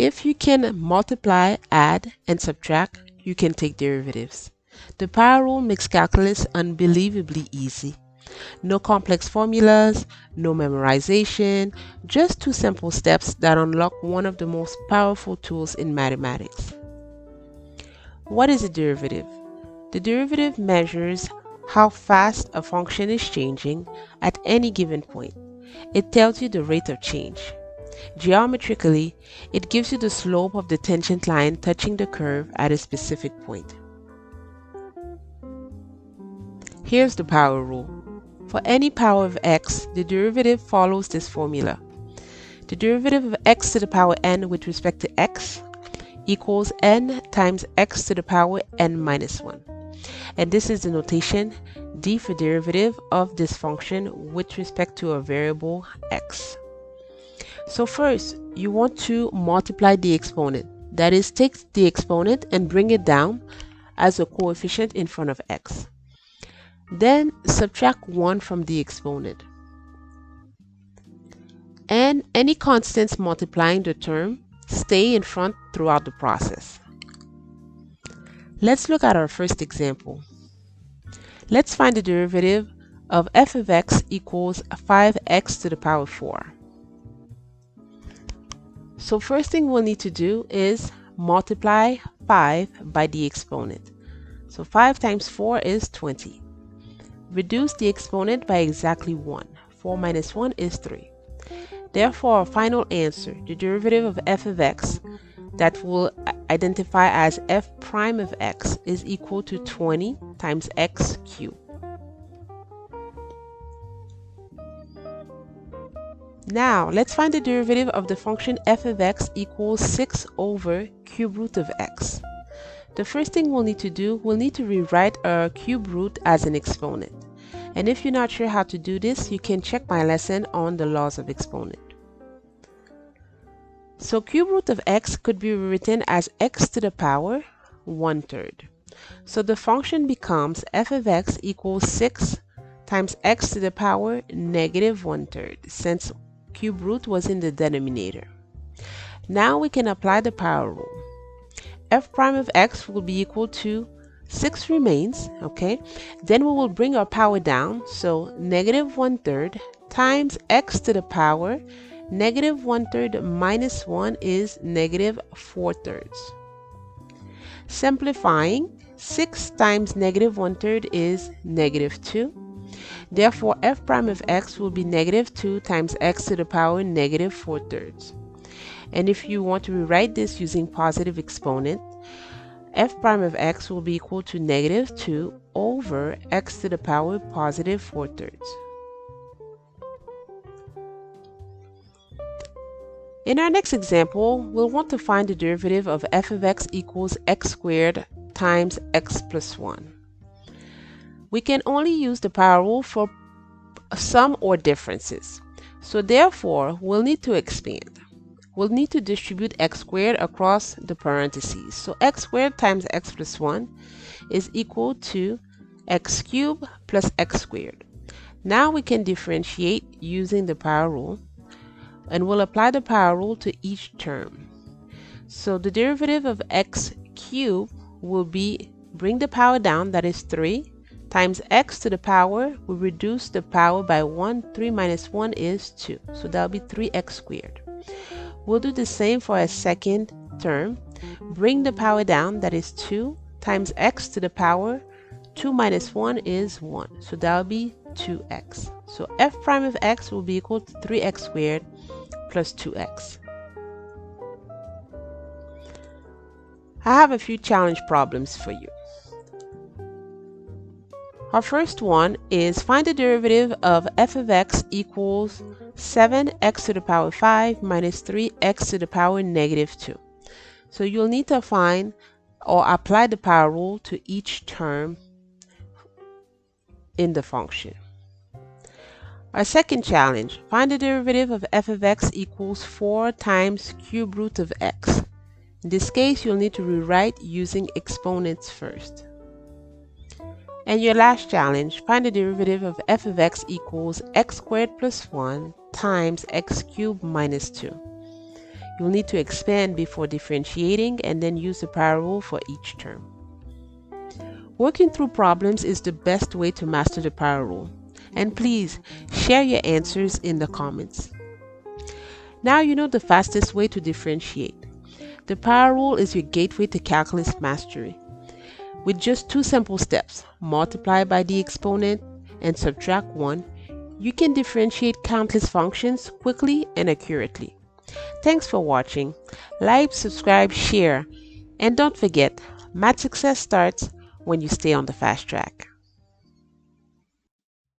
If you can multiply, add, and subtract, you can take derivatives. The power rule makes calculus unbelievably easy. No complex formulas, no memorization, just two simple steps that unlock one of the most powerful tools in mathematics. What is a derivative? The derivative measures how fast a function is changing at any given point. It tells you the rate of change. Geometrically, it gives you the slope of the tangent line touching the curve at a specific point. Here's the power rule. For any power of x, the derivative follows this formula. The derivative of x to the power n with respect to x equals n times x to the power n minus 1. And this is the notation d for derivative of this function with respect to a variable x. So first, you want to multiply the exponent. That is, take the exponent and bring it down as a coefficient in front of x. Then subtract 1 from the exponent. And any constants multiplying the term stay in front throughout the process. Let's look at our first example. Let's find the derivative of f of x equals 5x to the power 4. So first thing we'll need to do is multiply 5 by the exponent. So 5 times 4 is 20. Reduce the exponent by exactly 1. 4 minus 1 is 3. Therefore, our final answer, the derivative of f of x, that we'll identify as f prime of x, is equal to 20 times x cubed. Now, let's find the derivative of the function f of x equals 6 over cube root of x. The first thing we'll need to do, we'll need to rewrite our cube root as an exponent. And if you're not sure how to do this, you can check my lesson on the laws of exponent. So cube root of x could be rewritten as x to the power 1/3. So the function becomes f of x equals 6 times x to the power negative 1/3, since cube root was in the denominator. Now we can apply the power rule. F prime of x will be equal to 6 remains, okay? Then we will bring our power down, so negative 1/3 times x to the power negative 1/3 minus 1 is negative 4/3. Simplifying, 6 times negative 1/3 is negative 2. Therefore, f prime of x will be negative 2 times x to the power negative 4/3. And if you want to rewrite this using positive exponent, f prime of x will be equal to negative 2 over x to the power positive 4/3. In our next example, we'll want to find the derivative of f of x equals x squared times x plus 1. We can only use the power rule for sum or differences. So therefore, we'll need to expand. We'll need to distribute x squared across the parentheses. So x squared times x plus 1 is equal to x cubed plus x squared. Now we can differentiate using the power rule, and we'll apply the power rule to each term. So the derivative of x cubed will be, bring the power down, that is 3, times x to the power, we reduce the power by 1, 3 minus 1 is 2. So that'll be 3x squared. We'll do the same for a second term. Bring the power down, that is 2, times x to the power, 2 minus 1 is 1. So that'll be 2x. So f prime of x will be equal to 3x squared plus 2x. I have a few challenge problems for you. Our first one is find the derivative of f of x equals 7x to the power 5 minus 3x to the power negative 2. So you'll need to find or apply the power rule to each term in the function. Our second challenge, find the derivative of f of x equals 4 times cube root of x. In this case, you'll need to rewrite using exponents first. And your last challenge, find the derivative of f of x equals x squared plus 1 times x cubed minus 2. You'll need to expand before differentiating and then use the power rule for each term. Working through problems is the best way to master the power rule. And please share your answers in the comments. Now you know the fastest way to differentiate. The power rule is your gateway to calculus mastery. With just 2 simple steps, multiply by the exponent and subtract 1, you can differentiate countless functions quickly and accurately. Thanks for watching. Like, subscribe, share, and don't forget, math success starts when you stay on the fast track.